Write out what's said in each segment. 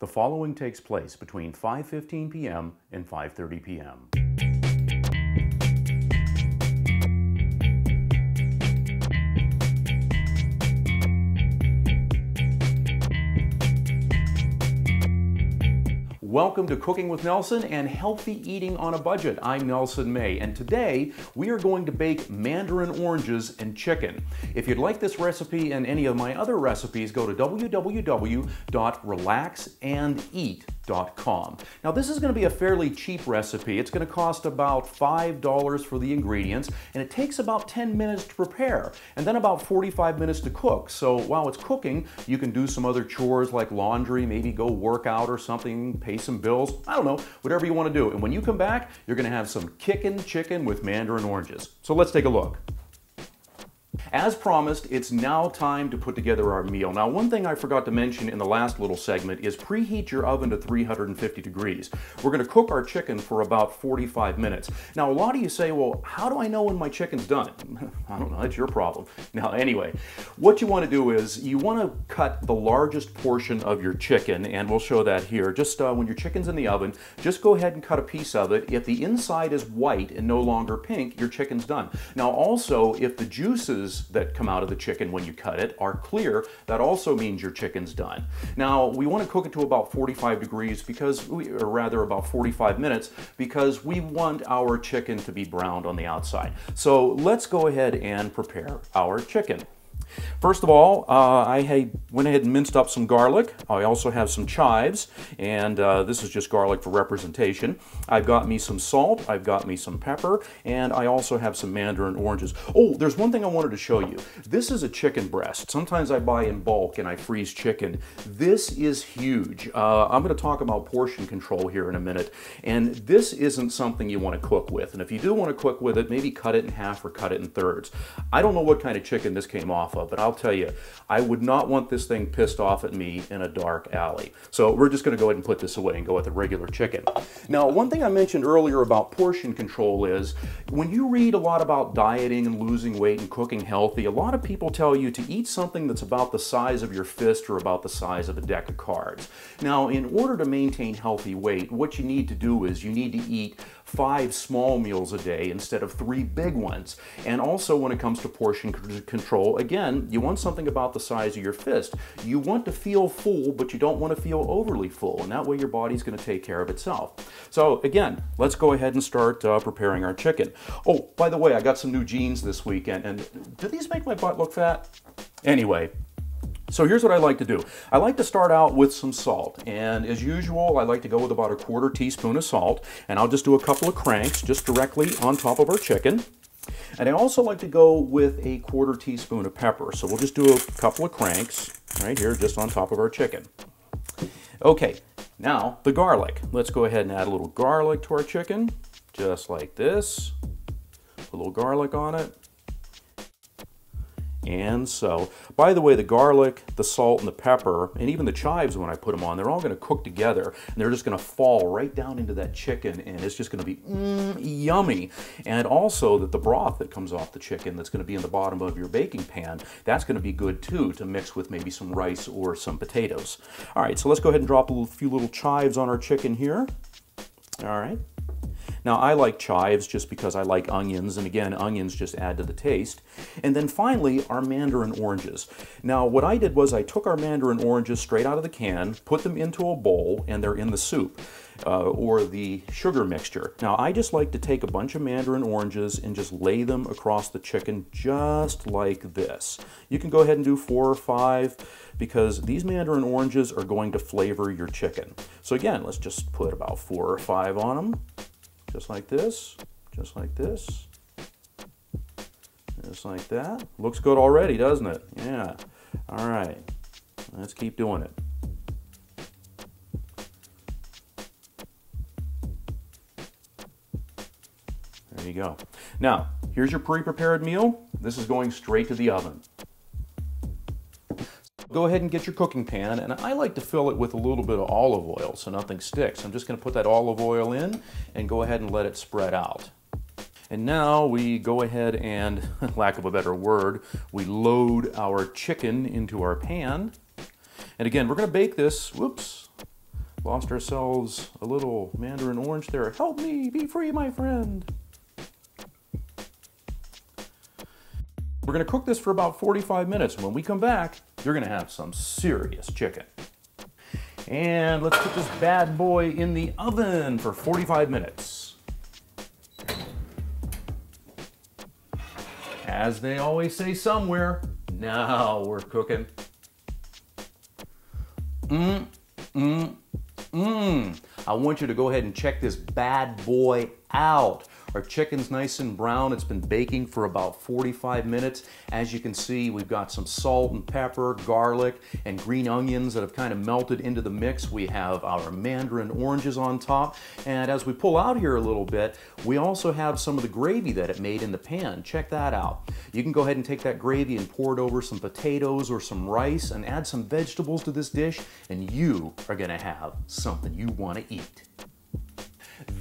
The following takes place between 5:15 p.m. and 5:30 p.m. Welcome to Cooking with Nelson and Healthy Eating on a Budget. I'm Nelson May, and today we are going to bake mandarin oranges and chicken. If you'd like this recipe and any of my other recipes, go to www.relaxandeat.com. Now this is going to be a fairly cheap recipe. It's going to cost about $5 for the ingredients, and it takes about 10 minutes to prepare and then about 45 minutes to cook. So while it's cooking, you can do some other chores like laundry, maybe go work out or something, pay some bills, I don't know, whatever you want to do. And when you come back, you're going to have some kickin' chicken with mandarin oranges. So let's take a look. As promised, it's now time to put together our meal. Now, one thing I forgot to mention in the last little segment is preheat your oven to 350 degrees. We're going to cook our chicken for about 45 minutes. Now, a lot of you say, well, how do I know when my chicken's done? I don't know, that's your problem. Now, anyway, what you want to do is you want to cut the largest portion of your chicken, and we'll show that here. Just when your chicken's in the oven, just go ahead and cut a piece of it. If the inside is white and no longer pink, your chicken's done. Now, also, if the juices that come out of the chicken when you cut it are clear, that also means your chicken's done. Now, we want to cook it to about 45 degrees because, or rather about 45 minutes, because we want our chicken to be browned on the outside. So let's go ahead and prepare our chicken. First of all, I went ahead and minced up some garlic. I also have some chives, and this is just garlic for representation. I've got me some salt, I've got me some pepper, and I also have some mandarin oranges. Oh, there's one thing I wanted to show you. This is a chicken breast. Sometimes I buy in bulk and I freeze chicken. This is huge. I'm going to talk about portion control here in a minute, and this isn't something you want to cook with. And if you do want to cook with it, maybe cut it in half or cut it in thirds. I don't know what kind of chicken this came off of, but I'll tell you, I would not want this thing pissed off at me in a dark alley. So we're just going to go ahead and put this away and go with the regular chicken. Now, one thing I mentioned earlier about portion control is when you read a lot about dieting and losing weight and cooking healthy, a lot of people tell you to eat something that's about the size of your fist or about the size of a deck of cards. Now, in order to maintain healthy weight, what you need to do is you need to eat 5 small meals a day instead of 3 big ones. And also when it comes to portion control, again, you want something about the size of your fist. You want to feel full, but you don't want to feel overly full, and that way your body's going to take care of itself. So again, let's go ahead and start preparing our chicken. Oh, by the way, I got some new jeans this weekend, and do these make my butt look fat? Anyway, so here's what I like to do. I like to start out with some salt, and as usual, I like to go with about a 1/4 teaspoon of salt, and I'll just do a couple of cranks just directly on top of our chicken. And I also like to go with a 1/4 teaspoon of pepper, so we'll just do a couple of cranks right here just on top of our chicken. Okay, now the garlic. Let's go ahead and add a little garlic to our chicken, just like this. Put a little garlic on it. And so, by the way, the garlic, the salt, and the pepper, and even the chives when I put them on, they're all going to cook together, and they're just going to fall right down into that chicken, and it's just going to be yummy. And also that the broth that comes off the chicken that's going to be in the bottom of your baking pan, that's going to be good too to mix with maybe some rice or some potatoes. All right, so let's go ahead and drop a few little chives on our chicken here. All right. Now, I like chives just because I like onions, and again, onions just add to the taste. And then finally, our mandarin oranges. Now, what I did was I took our mandarin oranges straight out of the can, put them into a bowl, and they're in the soup, or the sugar mixture. Now, I just like to take a bunch of mandarin oranges and just lay them across the chicken just like this. You can go ahead and do 4 or 5, because these mandarin oranges are going to flavor your chicken. So again, let's just put about 4 or 5 on them. Just like this, just like this, just like that. Looks good already, doesn't it? Yeah. All right. Let's keep doing it. There you go. Now, here's your pre-prepared meal. This is going straight to the oven. Go ahead and get your cooking pan, and I like to fill it with a little bit of olive oil so nothing sticks. I'm just going to put that olive oil in and go ahead and let it spread out. And now we go ahead and, lack of a better word, we load our chicken into our pan. And again, we're going to bake this, Lost ourselves a little mandarin orange there. Help me, be free, my friend. We're gonna cook this for about 45 minutes. When we come back, you're gonna have some serious chicken. And let's put this bad boy in the oven for 45 minutes. As they always say somewhere, now we're cooking. I want you to go ahead and check this bad boy out. Our chicken's nice and brown. It's been baking for about 45 minutes. As you can see, we've got some salt and pepper, garlic, and green onions that have kind of melted into the mix. We have our mandarin oranges on top. And as we pull out here a little bit, we also have some of the gravy that it made in the pan. Check that out. You can go ahead and take that gravy and pour it over some potatoes or some rice and add some vegetables to this dish, and you are gonna have something you wanna eat.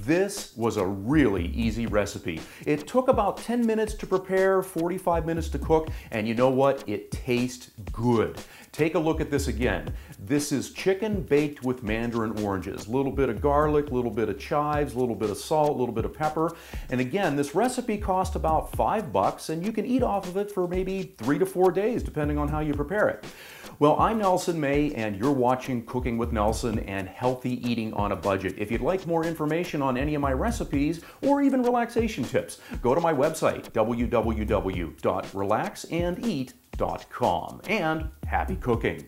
This was a really easy recipe. It took about 10 minutes to prepare, 45 minutes to cook, and you know what? It tastes good. Take a look at this again. This is chicken baked with mandarin oranges. A little bit of garlic, a little bit of chives, a little bit of salt, a little bit of pepper. And again, this recipe cost about $5, and you can eat off of it for maybe 3 to 4 days, depending on how you prepare it. Well, I'm Nelson May, and you're watching Cooking with Nelson and Healthy Eating on a Budget. If you'd like more information on any of my recipes or even relaxation tips, go to my website, www.relaxandeat.com, and happy cooking.